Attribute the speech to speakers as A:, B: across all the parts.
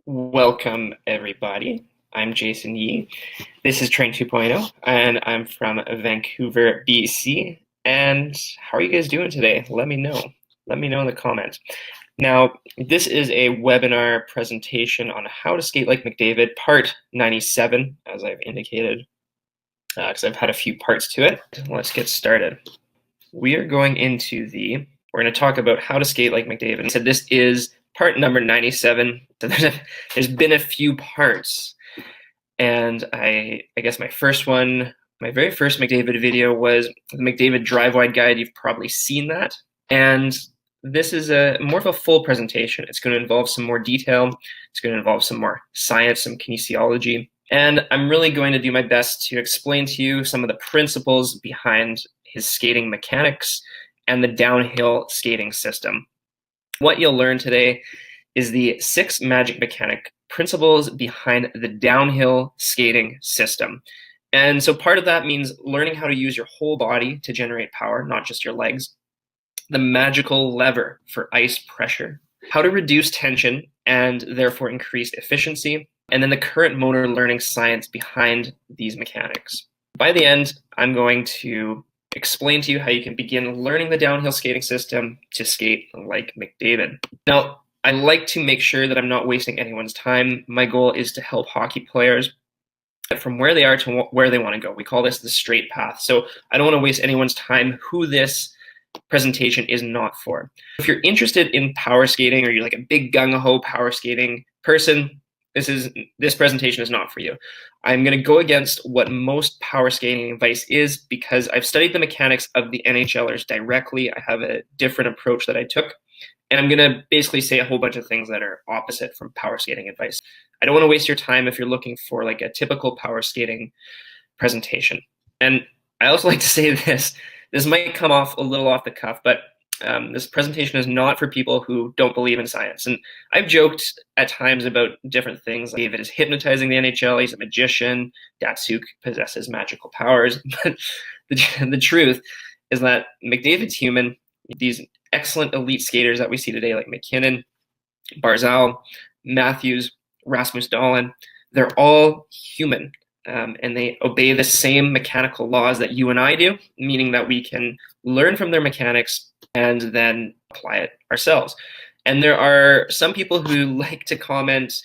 A: Welcome, everybody. I'm Jason Yee. This is Train 2.0, and I'm from Vancouver, BC. And how are you guys doing today? Let me know. Let me know in the comments. Now, this is a webinar presentation on how to skate like McDavid, part 97, as I've indicated, because I've had a few parts to it. Let's get started. We're going to talk about how to skate like McDavid. So this is part number 97. So there's been a few parts, and I guess my very first McDavid video was the McDavid Drive Wide Guide. You've probably seen that, and this is more of a full presentation. It's going to involve some more detail. It's going to involve some more science, some kinesiology, and I'm really going to do my best to explain to you some of the principles behind his skating mechanics and the downhill skating system. What you'll learn today is the 6 magic mechanic principles behind the downhill skating system. And so part of that means learning how to use your whole body to generate power, not just your legs, the magical lever for ice pressure, how to reduce tension and therefore increase efficiency, and then the current motor learning science behind these mechanics. By the end, I'm going to explain to you how you can begin learning the downhill skating system to skate like McDavid. Now, I like to make sure that I'm not wasting anyone's time. My goal is to help hockey players from where they are to where they want to go. We call this the straight path. So I don't want to waste anyone's time who this presentation is not for. If you're interested in power skating or you're like a big gung-ho power skating person, this presentation is not for you. I'm going to go against what most power skating advice is because I've studied the mechanics of the NHLers directly. I have a different approach that I took, and I'm going to basically say a whole bunch of things that are opposite from power skating advice. I don't want to waste your time if you're looking for like a typical power skating presentation. And I also like to say this might come off a little off the cuff, but this presentation is not for people who don't believe in science. And I've joked at times about different things. Like David is hypnotizing the NHL. He's a magician. Datsuk possesses magical powers. But the truth is that McDavid's human. These excellent elite skaters that we see today, like McKinnon, Barzal, Matthews, Rasmus Dahlin, they're all human. And they obey the same mechanical laws that you and I do, meaning that we can learn from their mechanics and then apply it ourselves. And there are some people who like to comment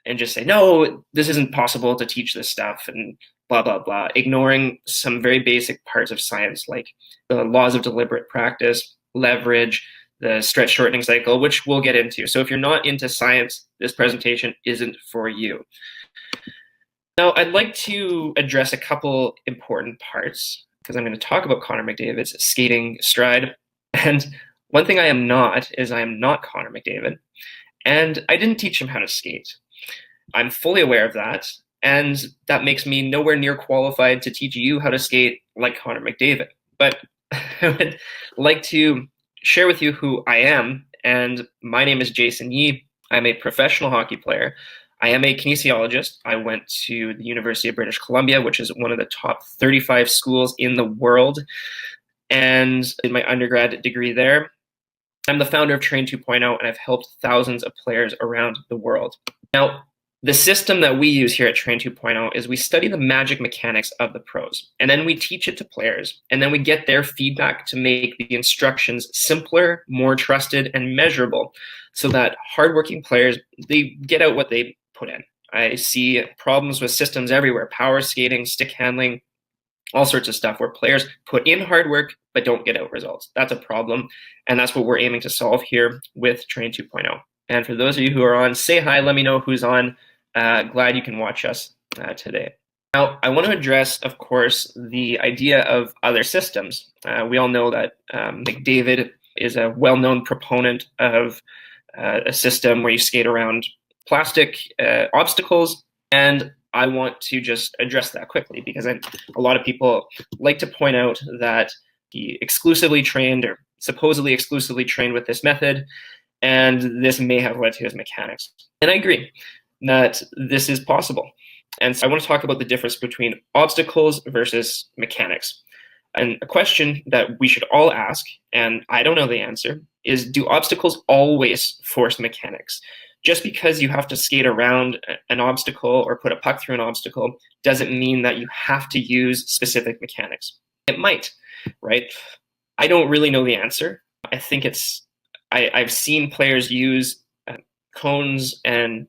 A: and just say, no, this isn't possible to teach this stuff and blah, blah, blah, ignoring some very basic parts of science like the laws of deliberate practice, leverage, the stretch shortening cycle, which we'll get into. So if you're not into science, this presentation isn't for you. Now, I'd like to address a couple important parts because I'm going to talk about Connor McDavid's skating stride. And one thing I am not is I am not Connor McDavid, and I didn't teach him how to skate. I'm fully aware of that, and that makes me nowhere near qualified to teach you how to skate like Connor McDavid. But I would like to share with you who I am, and my name is Jason Yee. I'm a professional hockey player. I am a kinesiologist. I went to the University of British Columbia, which is one of the top 35 schools in the world, and did my undergrad degree there. I'm the founder of Train 2.0, and I've helped thousands of players around the world. Now, the system that we use here at Train 2.0 is we study the magic mechanics of the pros, and then we teach it to players, and then we get their feedback to make the instructions simpler, more trusted, and measurable so that hardworking players, they get out what they put in. I see problems with systems everywhere, power skating, stick handling, all sorts of stuff where players put in hard work but don't get out results. That's a problem, and that's what we're aiming to solve here with Train 2.0. And for those of you who are on, say hi, let me know who's on. Glad you can watch us today. Now, I want to address, of course, the idea of other systems. We all know that McDavid is a well-known proponent of a system where you skate around plastic obstacles, and I want to just address that quickly because a lot of people like to point out that he exclusively trained or supposedly exclusively trained with this method, and this may have led to his mechanics. And I agree that this is possible. And so I want to talk about the difference between obstacles versus mechanics. And a question that we should all ask, and I don't know the answer, is do obstacles always force mechanics? Just because you have to skate around an obstacle or put a puck through an obstacle doesn't mean that you have to use specific mechanics. It might, right? I don't really know the answer. I think I've seen players use cones and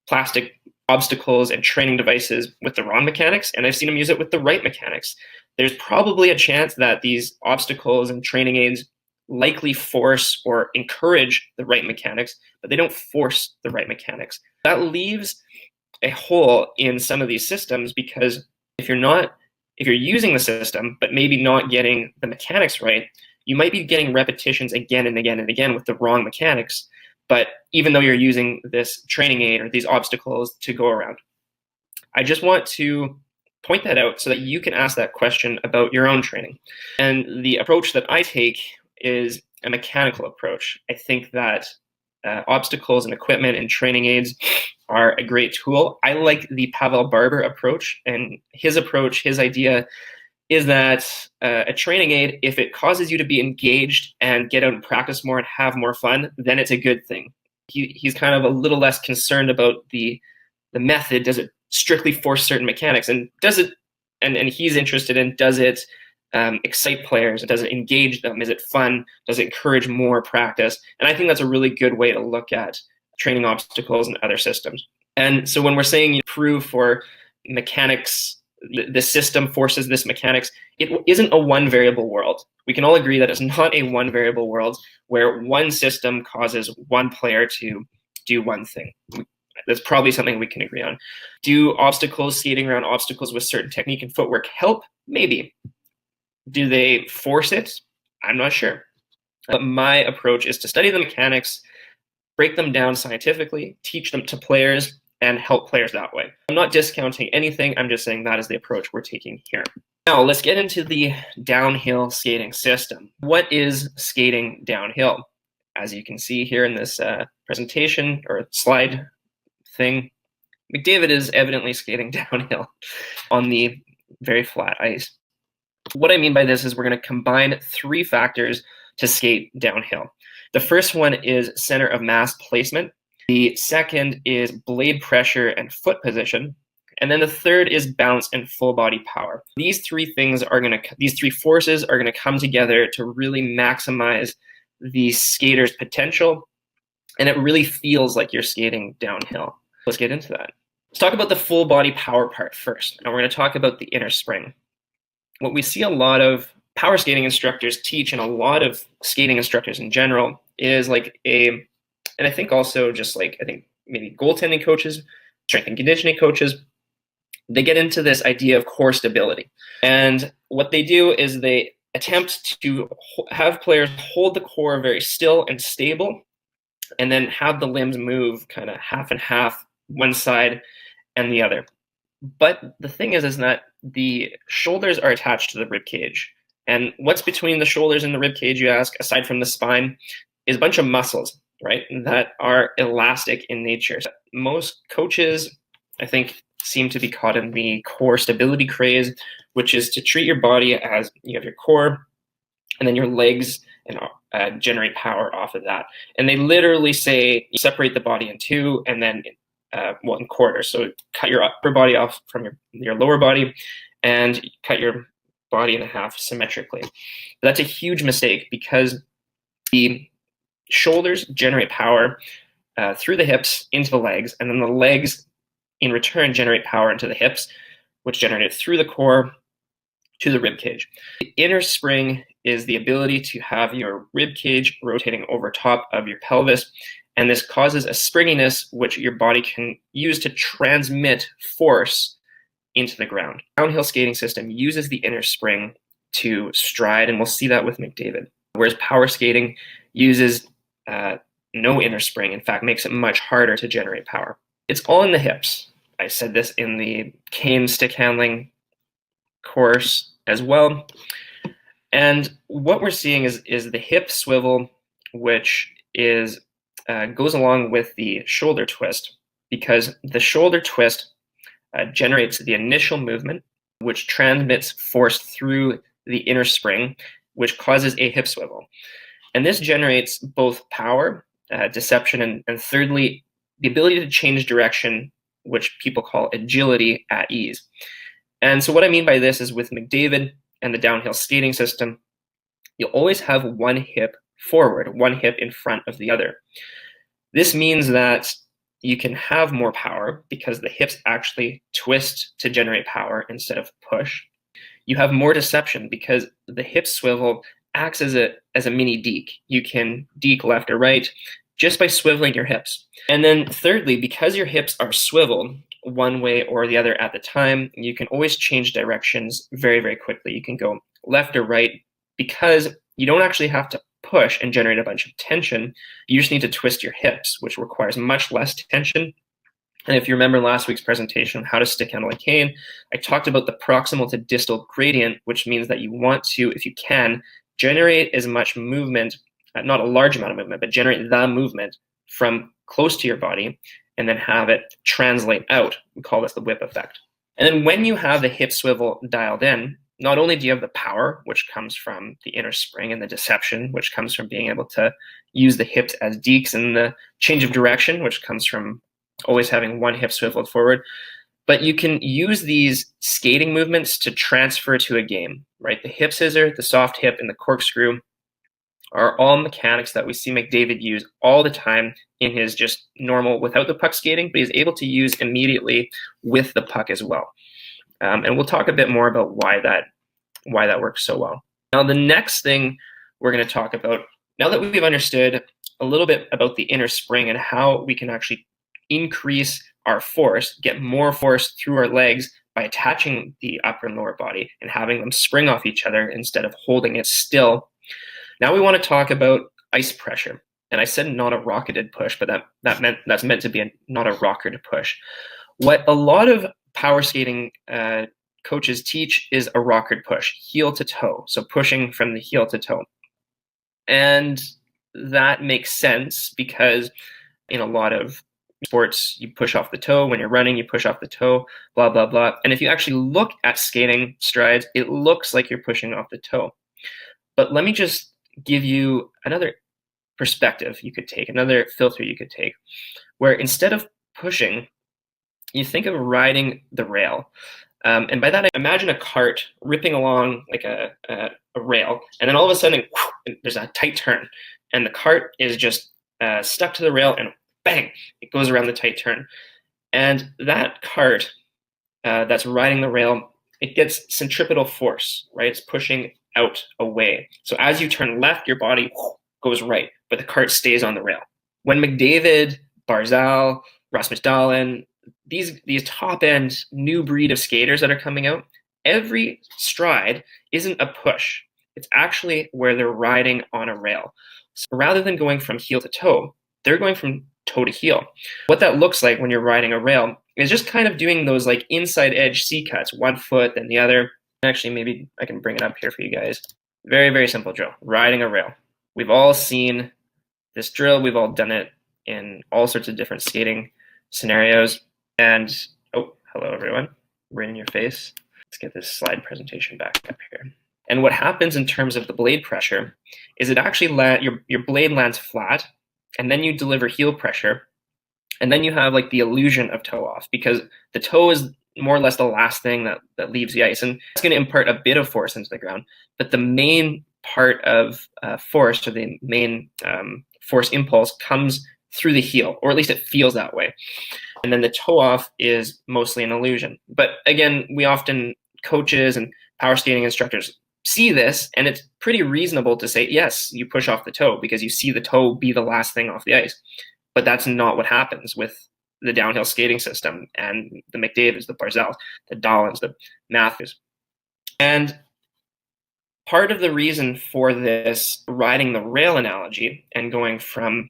A: plastic obstacles and training devices with the wrong mechanics, and I've seen them use it with the right mechanics. There's probably a chance that these obstacles and training aids likely force or encourage the right mechanics, but they don't force the right mechanics. That leaves a hole in some of these systems, because if you're using the system but maybe not getting the mechanics right, you might be getting repetitions again and again and again with the wrong mechanics, but even though you're using this training aid or these obstacles to go around. I just want to point that out so that you can ask that question about your own training. And the approach that I take is a mechanical approach. I think that obstacles and equipment and training aids are a great tool. I like the Pavel Barber approach, and his approach, his idea is that a training aid, if it causes you to be engaged and get out and practice more and have more fun, then it's a good thing. He's kind of a little less concerned about the method. Does it strictly force certain mechanics, and does it? And he's interested in, does it excite players? Does it engage them? Is it fun? Does it encourage more practice? And I think that's a really good way to look at training obstacles and other systems. And so when we're saying you prove for mechanics, the system forces this mechanics, it isn't a one variable world. We can all agree that it's not a one variable world where one system causes one player to do one thing. That's probably something we can agree on. Do obstacles, skating around obstacles with certain technique and footwork help? Maybe. Do they force it? I'm not sure. But my approach is to study the mechanics, break them down scientifically, teach them to players, and help players that way. I'm not discounting anything. I'm just saying that is the approach we're taking here. Now, let's get into the downhill skating system. What is skating downhill? As you can see here in this presentation or slide thing, McDavid is evidently skating downhill on the very flat ice. What I mean by this is we're going to combine three factors to skate downhill. The first one is center of mass placement. The second is blade pressure and foot position. And then the third is bounce and full body power. These three forces are going to come together to really maximize the skater's potential. And it really feels like you're skating downhill. Let's get into that. Let's talk about the full body power part first. And we're going to talk about the inner spring. What we see a lot of power skating instructors teach, and a lot of skating instructors in general, is and I think also just I think maybe goaltending coaches, strength and conditioning coaches, they get into this idea of core stability. And what they do is they attempt to have players hold the core very still and stable, and then have the limbs move kind of half and half, one side and the other. But the thing is that the shoulders are attached to the rib cage. And what's between the shoulders and the rib cage, you ask, aside from the spine, is a bunch of muscles, right, that are elastic in nature. Most coaches, I think, seem to be caught in the core stability craze, which is to treat your body as you have your core and then your legs and generate power off of that. And they literally say you separate the body in two and then in quarters. So cut your upper body off from your lower body and cut your body in half symmetrically. But that's a huge mistake, because the shoulders generate power through the hips into the legs, and then the legs in return generate power into the hips, which generate it through the core to the rib cage. The inner spring is the ability to have your rib cage rotating over top of your pelvis, and this causes a springiness which your body can use to transmit force into the ground. Downhill skating system uses the inner spring to stride, and we'll see that with McDavid. Whereas power skating uses no inner spring, in fact, makes it much harder to generate power. It's all in the hips. I said this in the cane stick handling course as well. And what we're seeing is the hip swivel, which is goes along with the shoulder twist, because the shoulder twist generates the initial movement, which transmits force through the inner spring, which causes a hip swivel. And this generates both power, deception, and thirdly, the ability to change direction, which people call agility at ease. And so what I mean by this is with McDavid and the downhill skating system, you'll always have one hip forward, one hip in front of the other. This means that you can have more power because the hips actually twist to generate power instead of push. You have more deception because the hip swivel acts as a mini deke. You can deke left or right just by swiveling your hips. And then thirdly, because your hips are swiveled one way or the other at the time, you can always change directions very, very quickly. You can go left or right because you don't actually have to push and generate a bunch of tension. You just need to twist your hips, which requires much less tension. And if you remember last week's presentation on how to stick handle a cane, I talked about the proximal to distal gradient, which means that you want to, if you can, generate as much movement, not a large amount of movement, but generate the movement from close to your body and then have it translate out. We call this the whip effect. And then when you have the hip swivel dialed in, not only do you have the power, which comes from the inner spring, and the deception, which comes from being able to use the hips as dekes, and the change of direction, which comes from always having one hip swiveled forward, but you can use these skating movements to transfer to a game, right? The hip scissor, the soft hip, and the corkscrew are all mechanics that we see McDavid use all the time in his just normal without the puck skating, but he's able to use immediately with the puck as well. And we'll talk a bit more about why that works so well. Now, the next thing we're going to talk about, now that we've understood a little bit about the inner spring and how we can actually increase our force, get more force through our legs by attaching the upper and lower body and having them spring off each other instead of holding it still. Now we want to talk about ice pressure. And I said not a rocketed push, but that's meant to be not a rocketed push. What a lot of power skating coaches teach is a rockered push, heel to toe. So pushing from the heel to toe. And that makes sense because in a lot of sports, you push off the toe. When you're running, you push off the toe, blah, blah, blah. And if you actually look at skating strides, it looks like you're pushing off the toe. But let me just give you another perspective you could take, another filter you could take, where instead of pushing, you think of riding the rail. And by that, I imagine a cart ripping along like a rail, and then all of a sudden, there's a tight turn, and the cart is just stuck to the rail, and bang, it goes around the tight turn. And that cart that's riding the rail, it gets centripetal force, right? It's pushing out away. So as you turn left, your body goes right, but the cart stays on the rail. When McDavid, Barzal, Rasmus Dahlin, these top-end new breed of skaters that are coming out, every stride isn't a push. It's actually where they're riding on a rail. So rather than going from heel to toe, they're going from toe to heel. What that looks like when you're riding a rail is just kind of doing those like inside edge C cuts, one foot, then the other. Actually, maybe I can bring it up here for you guys. Very, very simple drill, riding a rail. We've all seen this drill. We've all done it in all sorts of different skating scenarios. And, oh, hello, everyone. Right in your face. Let's get this slide presentation back up here. And what happens in terms of the blade pressure is it actually your blade lands flat, and then you deliver heel pressure, and then you have like the illusion of toe off, because the toe is more or less the last thing that leaves the ice, and it's going to impart a bit of force into the ground. But the main part of force, or the main force impulse, comes through the heel, or at least it feels that way. And then the toe off is mostly an illusion. But again, we often, coaches and power skating instructors, see this, and it's pretty reasonable to say, yes, you push off the toe because you see the toe be the last thing off the ice. But that's not what happens with the downhill skating system and the McDavids, the Barzals, the Dahlins, the Matthews. And part of the reason for this riding the rail analogy and going from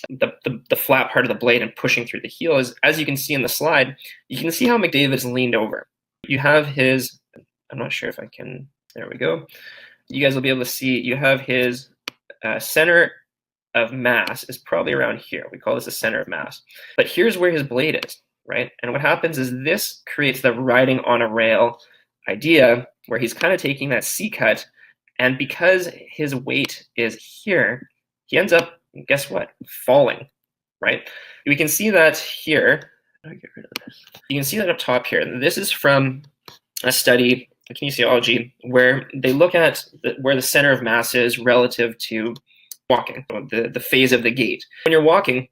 A: the flat part of the blade and pushing through the heel is, as you can see in the slide, you can see how McDavid's leaned over. You have his, I'm not sure if I can, there we go. You guys will be able to see, you have his center of mass is probably around here. We call this the center of mass. But here's where his blade is, right? And what happens is this creates the riding on a rail idea where he's kind of taking that C-cut, and because his weight is here, he ends up, guess what, falling, right? We can see that here. I'll get rid of this. You can see that up top here. This is from a study, kinesiology, where they look at where the center of mass is relative to walking, the phase of the gait. When you're walking,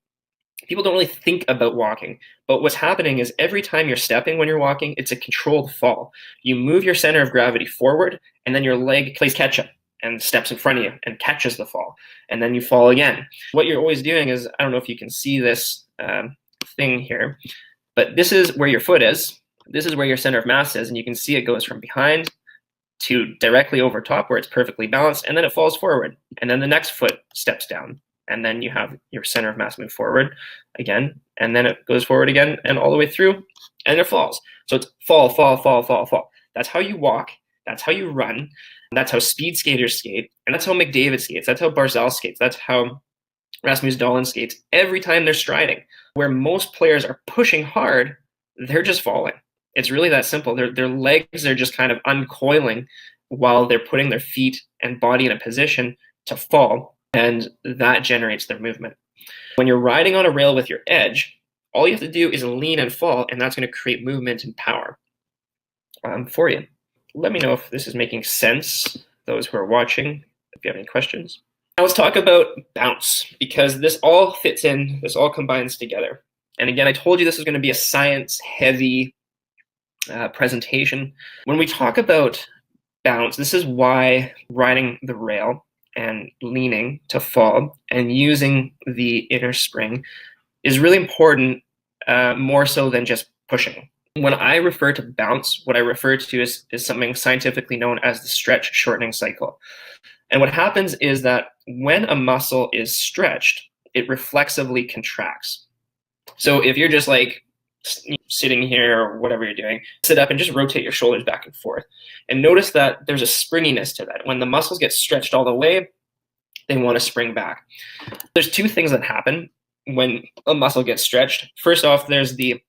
A: people don't really think about walking, but what's happening is every time you're stepping when you're walking, it's a controlled fall. You move your center of gravity forward, and then your leg plays catch up and steps in front of you and catches the fall, and then you fall again. What you're always doing is, I don't know if you can see this thing here, but this is where your foot is. This is where your center of mass is, and you can see it goes from behind to directly over top where it's perfectly balanced, and then it falls forward, and then the next foot steps down, and then you have your center of mass move forward again, and then it goes forward again and all the way through, and it falls. So it's fall, fall, fall, fall, fall. That's how you walk. That's how you run. That's how speed skaters skate, and that's how McDavid skates. That's how Barzal skates. That's how Rasmus Dahlin skates every time they're striding. Where most players are pushing hard, they're just falling. It's really that simple. Their legs are just kind of uncoiling while they're putting their feet and body in a position to fall, and that generates their movement. When you're riding on a rail with your edge, all you have to do is lean and fall, and that's going to create movement and power for you. Let me know if this is making sense, those who are watching, if you have any questions. Now let's talk about bounce, because this all fits in, this all combines together. And again, I told you this is going to be a science-heavy presentation. When we talk about bounce, this is why riding the rail and leaning to fall and using the inner spring is really important, more so than just pushing. When I refer to bounce, what I refer to is something scientifically known as the stretch shortening cycle. And what happens is that when a muscle is stretched, it reflexively contracts. So if you're just like sitting here or whatever you're doing, sit up and just rotate your shoulders back and forth. And notice that there's a springiness to that. When the muscles get stretched all the way, they want to spring back. There's two things that happen when a muscle gets stretched. First off, there's the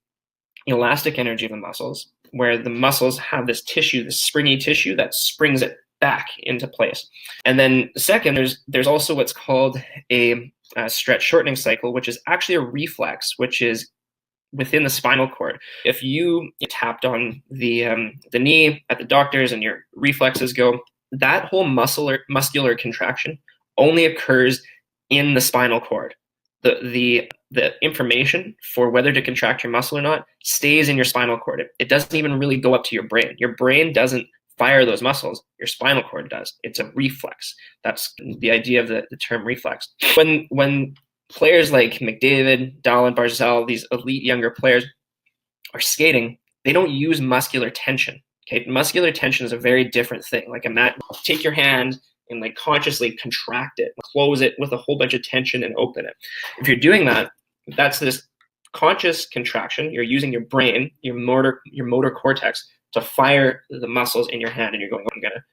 A: elastic energy of the muscles, where the muscles have this tissue, this springy tissue that springs it back into place. And then second, there's also what's called a stretch shortening cycle, which is actually a reflex, which is within the spinal cord. If you tapped on the knee at the doctor's and your reflexes go, that whole muscular contraction only occurs in the spinal cord. The information for whether to contract your muscle or not stays in your spinal cord. It doesn't even really go up to your brain. Your brain doesn't fire those muscles. Your spinal cord does. It's a reflex. That's the idea of the term reflex. When players like McDavid, Dahlin, Barzal, these elite younger players are skating, they don't use muscular tension. Okay, muscular tension is a very different thing. Like take your hand and like consciously contract it, close it with a whole bunch of tension and open it. If you're doing that, that's this conscious contraction. You're using your brain, your motor cortex to fire the muscles in your hand, and you're going, I'm gonna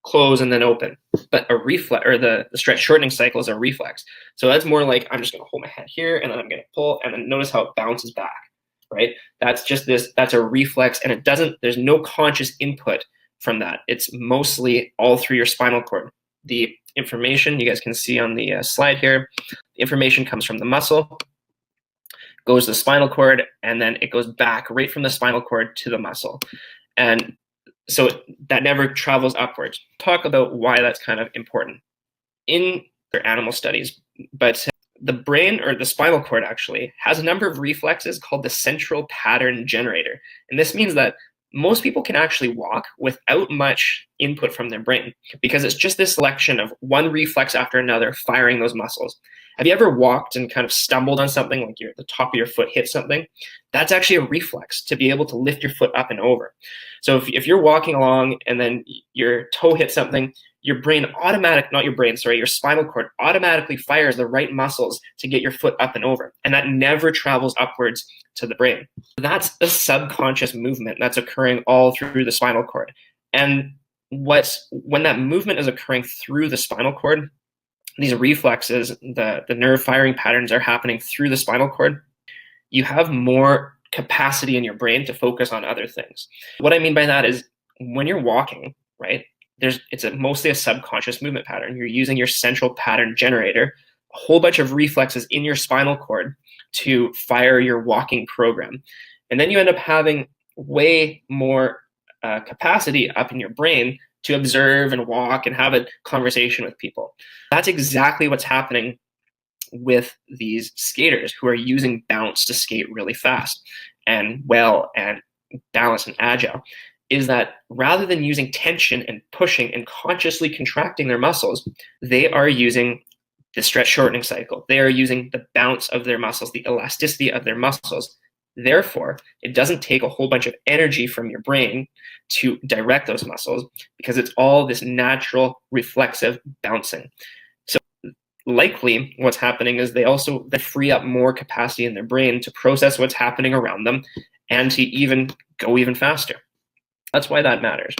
A: close and then open. But a reflex, or the stretch shortening cycle, is a reflex. So that's more like I'm just gonna hold my hand here and then I'm gonna pull, and then notice how it bounces back, right? That's a reflex, and there's no conscious input from that. It's mostly all through your spinal cord. The information you guys can see on the slide here, the information comes from the muscle, goes to the spinal cord, and then it goes back right from the spinal cord to the muscle. And so that never travels upwards. Talk about why that's kind of important in their animal studies. But the brain, or the spinal cord, actually has a number of reflexes called the central pattern generator. And this means that most people can actually walk without much input from their brain, because it's just this selection of one reflex after another firing those muscles. Have you ever walked and kind of stumbled on something, like the top of your foot hit something? That's actually a reflex to be able to lift your foot up and over. So if you're walking along and then your toe hits something, your spinal cord automatically fires the right muscles to get your foot up and over. And that never travels upwards to the brain. That's a subconscious movement that's occurring all through the spinal cord. And when that movement is occurring through the spinal cord, these reflexes, the nerve firing patterns are happening through the spinal cord, you have more capacity in your brain to focus on other things. What I mean by that is when you're walking, right, it's mostly a subconscious movement pattern. You're using your central pattern generator, a whole bunch of reflexes in your spinal cord to fire your walking program. And then you end up having way more capacity up in your brain to observe and walk and have a conversation with people. That's exactly what's happening with these skaters who are using bounce to skate really fast and well and balanced and agile, is that rather than using tension and pushing and consciously contracting their muscles, they are using the stretch shortening cycle. They are using the bounce of their muscles, the elasticity of their muscles. Therefore, it doesn't take a whole bunch of energy from your brain to direct those muscles because it's all this natural reflexive bouncing. So likely what's happening is they free up more capacity in their brain to process what's happening around them and to even go even faster. That's why that matters.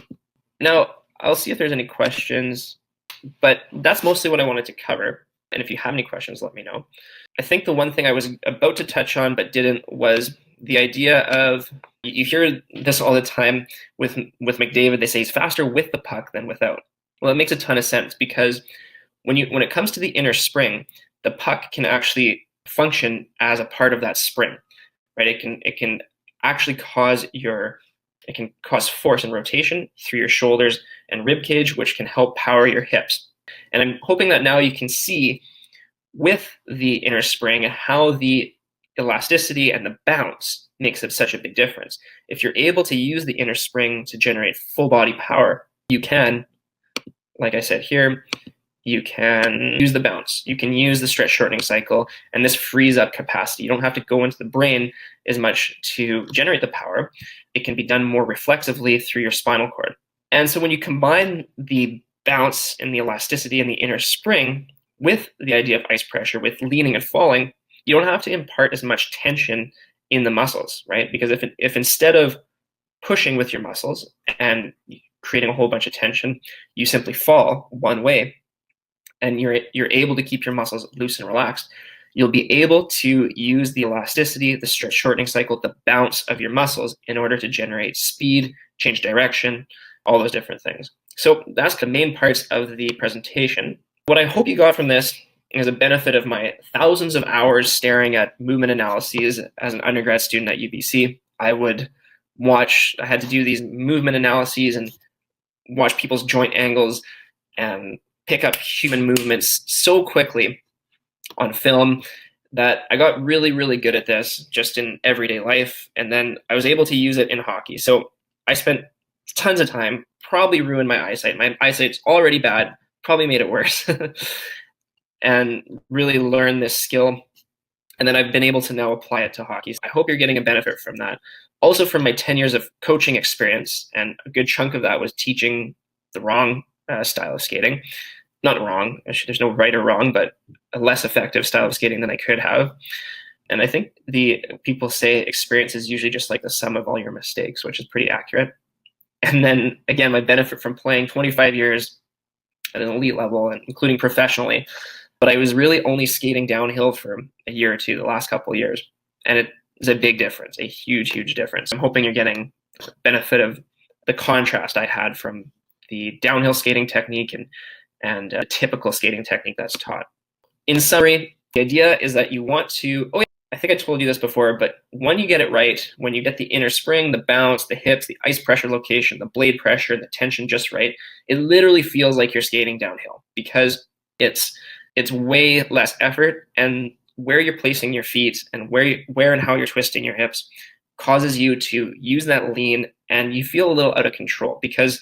A: Now, I'll see if there's any questions, but that's mostly what I wanted to cover. And if you have any questions, let me know. I think the one thing I was about to touch on but didn't was the idea of, you hear this all the time with McDavid, they say he's faster with the puck than without. Well, it makes a ton of sense because when it comes to the inner spring, the puck can actually function as a part of that spring, right? It can actually cause force and rotation through your shoulders and rib cage, which can help power your hips. And I'm hoping that now you can see with the inner spring how the elasticity and the bounce makes it such a big difference. If you're able to use the inner spring to generate full body power, you can, like I said here, you can use the bounce, you can use the stretch shortening cycle, and this frees up capacity. You don't have to go into the brain as much to generate the power. It can be done more reflexively through your spinal cord. And so when you combine the bounce and the elasticity and the inner spring with the idea of ice pressure, with leaning and falling, you don't have to impart as much tension in the muscles, right? Because if instead of pushing with your muscles and creating a whole bunch of tension, you simply fall one way, and you're able to keep your muscles loose and relaxed, you'll be able to use the elasticity, the stretch shortening cycle, the bounce of your muscles in order to generate speed, change direction, all those different things. So that's the main parts of the presentation. What I hope you got from this is a benefit of my thousands of hours staring at movement analyses as an undergrad student at UBC. I had to do these movement analyses and watch people's joint angles and pick up human movements so quickly on film that I got really, really good at this just in everyday life. And then I was able to use it in hockey. So I spent tons of time, probably ruined my eyesight. My eyesight's already bad, probably made it worse. And really learned this skill. And then I've been able to now apply it to hockey. So I hope you're getting a benefit from that. Also from my 10 years of coaching experience, and a good chunk of that was teaching the wrong style of skating. Not wrong, there's no right or wrong, but a less effective style of skating than I could have. And I think the people say experience is usually just like the sum of all your mistakes, which is pretty accurate. And then again, my benefit from playing 25 years at an elite level, and including professionally, but I was really only skating downhill for a year or two, the last couple of years. And it is a big difference, a huge, huge difference. I'm hoping you're getting the benefit of the contrast I had from the downhill skating technique and a typical skating technique that's taught. In summary, the idea is that you want to, I think I told you this before, but when you get it right, when you get the inner spring, the bounce, the hips, the ice pressure location, the blade pressure, the tension just right, it literally feels like you're skating downhill because it's way less effort, and where you're placing your feet and where and how you're twisting your hips causes you to use that lean, and you feel a little out of control because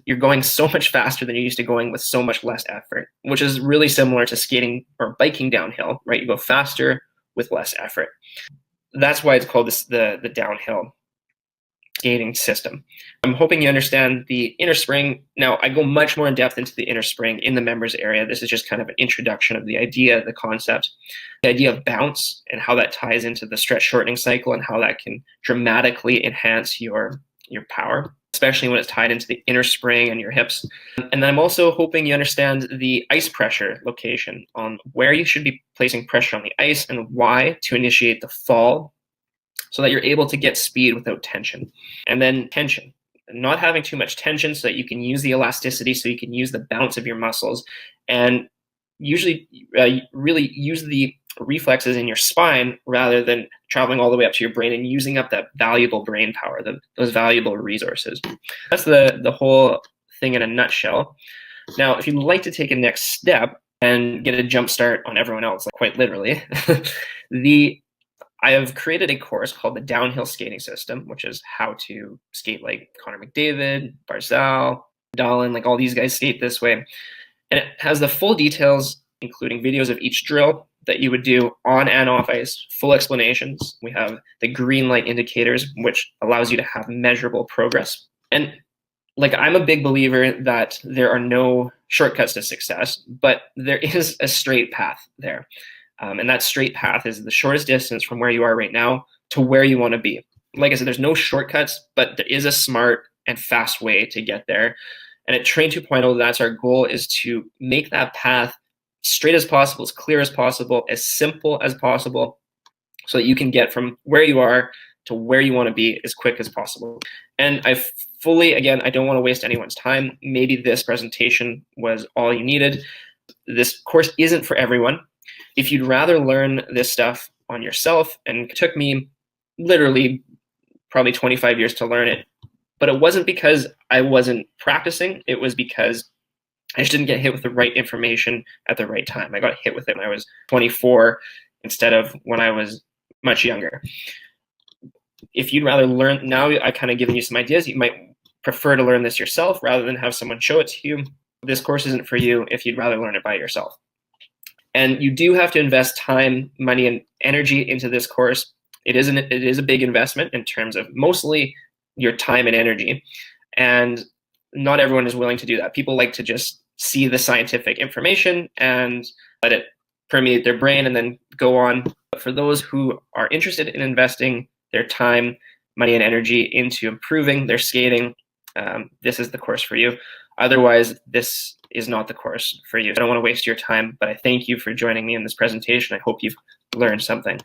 A: you're going so much faster than you're used to going with so much less effort, which is really similar to skating or biking downhill, right? You go faster with less effort. That's why it's called the downhill skating system. I'm hoping you understand the inner spring. Now, I go much more in depth into the inner spring in the members area. This is just kind of an introduction of the idea, the concept, the idea of bounce and how that ties into the stretch shortening cycle and how that can dramatically enhance your power, especially when it's tied into the inner spring and your hips. And then I'm also hoping you understand the ice pressure location on where you should be placing pressure on the ice and why to initiate the fall so that you're able to get speed without tension. And then tension, not having too much tension so that you can use the elasticity, so you can use the bounce of your muscles, and usually really use the reflexes in your spine rather than traveling all the way up to your brain and using up that valuable brain power, those valuable resources. That's the whole thing in a nutshell. Now, if you'd like to take a next step and get a jump start on everyone else, like quite literally, I have created a course called the Downhill Skating System, which is how to skate like Connor McDavid, Barzal, Dahlin, like all these guys skate this way. And it has the full details, including videos of each drill that you would do on and off ice, full explanations. We have the green light indicators, which allows you to have measurable progress. And like, I'm a big believer that there are no shortcuts to success, but there is a straight path there. And that straight path is the shortest distance from where you are right now to where you want to be. Like I said, there's no shortcuts, but there is a smart and fast way to get there. And at Train 2.0, that's our goal, is to make that path straight as possible, as clear as possible, as simple as possible, so that you can get from where you are to where you want to be as quick as possible. And again, I don't want to waste anyone's time. Maybe this presentation was all you needed. This course isn't for everyone. If you'd rather learn this stuff on yourself, and it took me literally probably 25 years to learn it, but it wasn't because I wasn't practicing. It was because I just didn't get hit with the right information at the right time. I got hit with it when I was 24 instead of when I was much younger. If you'd rather learn, now I kind of given you some ideas. You might prefer to learn this yourself rather than have someone show it to you. This course isn't for you if you'd rather learn it by yourself. And you do have to invest time, money, and energy into this course. It is a big investment in terms of mostly your time and energy. And not everyone is willing to do that. People like to just see the scientific information and let it permeate their brain and then go on. But for those who are interested in investing their time, money, and energy into improving their skating, this is the course for you. Otherwise, this is not the course for you. I don't want to waste your time, but I thank you for joining me in this presentation. I hope you've learned something.